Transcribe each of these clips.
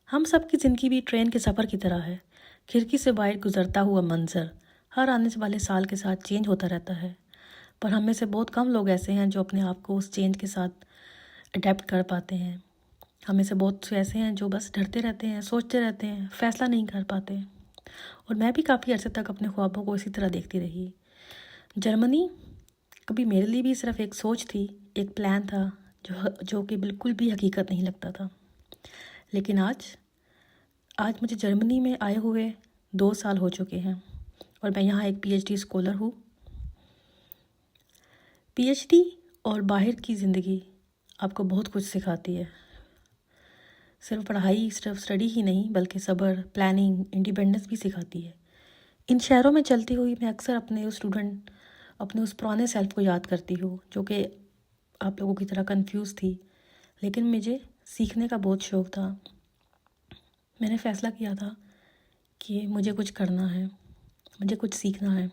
हम सब की ज़िंदगी भी ट्रेन के सफ़र की तरह है। खिड़की से बाहर गुजरता हुआ मंजर हर आने वाले साल के साथ चेंज होता रहता है, पर हम में से बहुत कम लोग ऐसे हैं जो अपने आप को उस चेंज के साथ अडेप्ट कर पाते हैं। हम में से बहुत से ऐसे हैं जो बस डरते रहते हैं, सोचते रहते हैं, फ़ैसला नहीं कर पाते। और मैं भी काफ़ी अर्से तक अपने ख्वाबों को इसी तरह देखती रही। जर्मनी कभी मेरे लिए भी सिर्फ एक सोच थी, एक प्लान था जो कि बिल्कुल भी हकीकत नहीं लगता था। लेकिन आज मुझे जर्मनी में आए हुए 2 साल हो चुके हैं और मैं यहाँ एक पीएचडी स्कॉलर हूँ। पीएचडी और बाहर की ज़िंदगी आपको बहुत कुछ सिखाती है। सिर्फ पढ़ाई, सिर्फ स्टडी ही नहीं, बल्कि सब्र, प्लानिंग, इंडिपेंडेंस भी सिखाती है। इन शहरों में चलती हुई मैं अक्सर अपने उस पुराने सेल्फ को याद करती हूँ, जो कि आप लोगों की तरह कंफ्यूज थी, लेकिन मुझे सीखने का बहुत शौक़ था। मैंने फ़ैसला किया था कि मुझे कुछ करना है, मुझे कुछ सीखना है।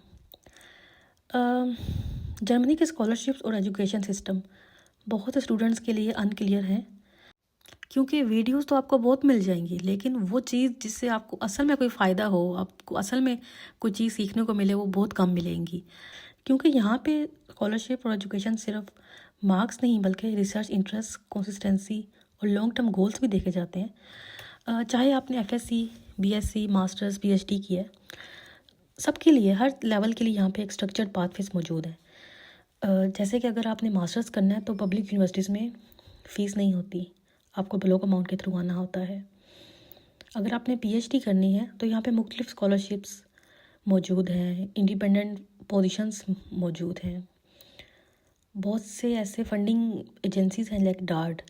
जर्मनी के स्कॉलरशिप्स और एजुकेशन सिस्टम बहुत स्टूडेंट्स के लिए अनक्लियर हैं, क्योंकि वीडियोस तो आपको बहुत मिल जाएंगी, लेकिन वो चीज़ जिससे आपको असल में कोई फ़ायदा हो, आपको असल में कोई चीज़ सीखने को मिले, वो बहुत कम मिलेंगी। क्योंकि यहाँ पे स्कॉलरशिप और एजुकेशन सिर्फ मार्क्स नहीं, बल्कि रिसर्च इंटरेस्ट, कंसिस्टेंसी और लॉन्ग टर्म गोल्स भी देखे जाते हैं। चाहे आपने एफएससी, बीएससी, मास्टर्स, पीएचडी किया है, सबके लिए, हर लेवल के लिए यहाँ पे एक स्ट्रक्चर्ड पाथवेज मौजूद है। जैसे कि अगर आपने मास्टर्स करना है तो पब्लिक यूनिवर्सिटीज़ में फ़ीस नहीं होती, आपको ब्लॉक अमाउंट के थ्रू आना होता है। अगर आपने पीएचडी करनी है तो यहाँ पे मुख्तलिफ स्कॉलरशिप्स मौजूद हैं, इंडिपेंडेंट पोजीशंस मौजूद हैं। बहुत से ऐसे फंडिंग एजेंसीज़ हैं लाइक डार्ट,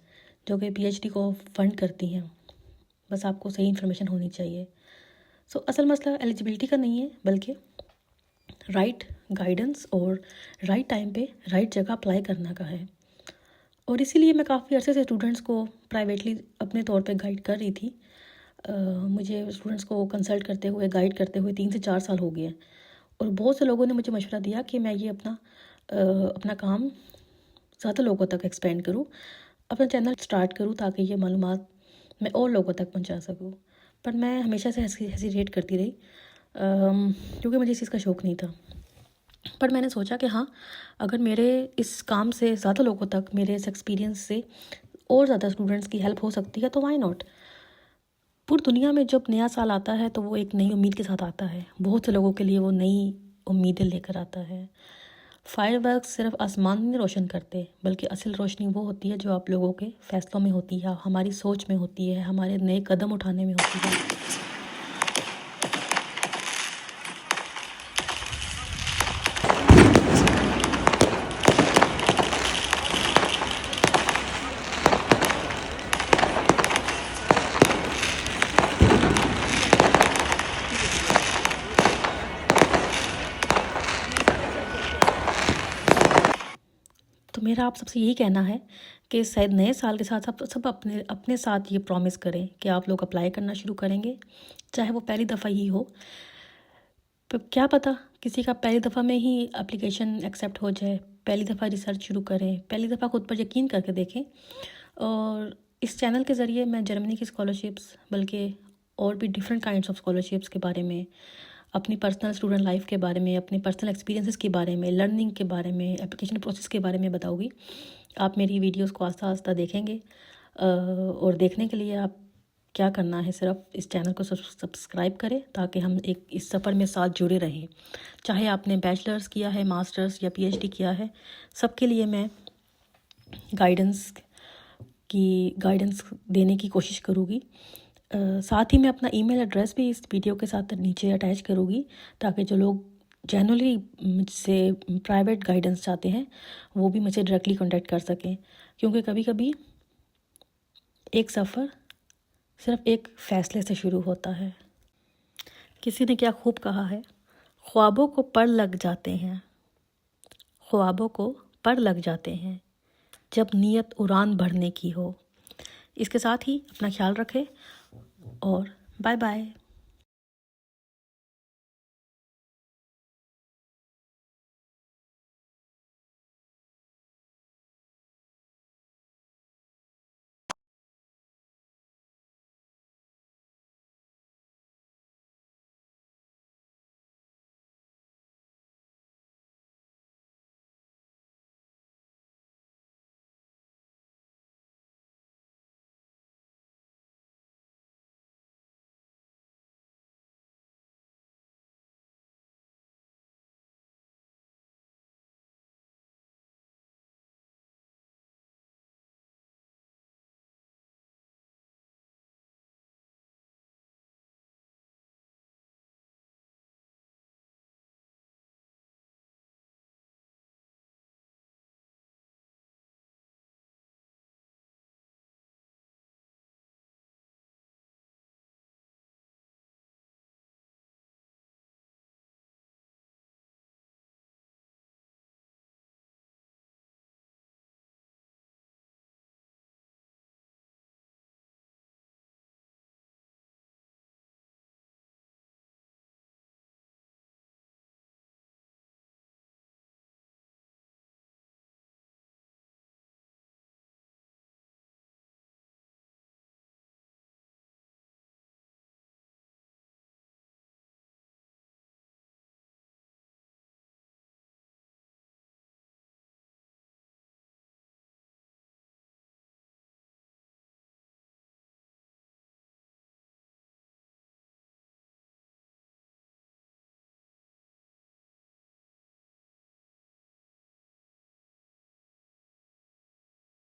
जो कि पीएचडी को फंड करती हैं। बस आपको सही इन्फॉर्मेशन होनी चाहिए। असल मसला एलिजिबिलिटी का नहीं है, बल्कि राइट गाइडेंस और राइट टाइम पे राइट जगह अप्लाई करना का है। और इसीलिए मैं काफ़ी अरसे से स्टूडेंट्स को प्राइवेटली अपने तौर पे गाइड कर रही थी। मुझे स्टूडेंट्स को कंसल्ट करते हुए, गाइड करते हुए 3 से 4 साल हो गए हैं, और बहुत से लोगों ने मुझे मशवरा दिया कि मैं ये अपना काम ज़्यादा लोगों तक एक्सपेंड करूँ, अपना चैनल स्टार्ट करूँ, ताकि ये मालूमात मैं और लोगों तक पहुँचा सकूँ। पर मैं हमेशा से हेजिटेट करती रही, क्योंकि मुझे इस चीज़ का शौक़ नहीं था। पर मैंने सोचा कि हाँ, अगर मेरे इस काम से ज़्यादा लोगों तक, मेरे इस एक्सपीरियंस से और ज़्यादा स्टूडेंट्स की हेल्प हो सकती है, तो व्हाई नॉट। पूरी दुनिया में जब नया साल आता है तो वो एक नई उम्मीद के साथ आता है। बहुत से लोगों के लिए वो नई उम्मीदें लेकर आता है। फायरवर्क्स सिर्फ आसमान नहीं रोशन करते, बल्कि असल रोशनी वो होती है जो आप लोगों के फ़ैसलों में होती है, हमारी सोच में होती है, हमारे नए कदम उठाने में होती है। तो मेरा आप सबसे यही कहना है कि शायद नए साल के साथ सब अपने अपने साथ ये प्रॉमिस करें कि आप लोग अप्लाई करना शुरू करेंगे, चाहे वो पहली दफ़ा ही हो। पर क्या पता किसी का पहली दफ़ा में ही एप्लीकेशन एक्सेप्ट हो जाए। पहली दफ़ा रिसर्च शुरू करें, पहली दफ़ा खुद पर यकीन करके देखें। और इस चैनल के ज़रिए मैं जर्मनी की स्कॉलरशिप्स, बल्कि और भी डिफरेंट काइंड्स ऑफ स्कॉलरशिप्स के बारे में, अपनी पर्सनल स्टूडेंट लाइफ के बारे में, अपनी पर्सनल एक्सपीरियंसेस के बारे में, लर्निंग के बारे में, एप्लीकेशन प्रोसेस के बारे में बताऊँगी। आप मेरी वीडियोस को आस्ता आस्ता देखेंगे, और देखने के लिए आप क्या करना है, सिर्फ इस चैनल को सब्सक्राइब करें, ताकि हम एक इस सफ़र में साथ जुड़े रहें। चाहे आपने बैचलर्स किया है, मास्टर्स या पीएचडी किया है, सबके लिए मैं गाइडेंस देने की कोशिश करूँगी। साथ ही मैं अपना ईमेल एड्रेस भी इस वीडियो के साथ नीचे अटैच करूँगी, ताकि जो लोग जेन्युइनली मुझसे प्राइवेट गाइडेंस चाहते हैं वो भी मुझे डायरेक्टली कांटेक्ट कर सकें। क्योंकि कभी कभी एक सफ़र सिर्फ एक फ़ैसले से शुरू होता है। किसी ने क्या खूब कहा है, ख्वाबों को पर लग जाते हैं, ख्वाबों को पर लग जाते हैं जब नीयत उड़ान भरने की हो। इसके साथ ही अपना ख्याल रखें और बाय बाय।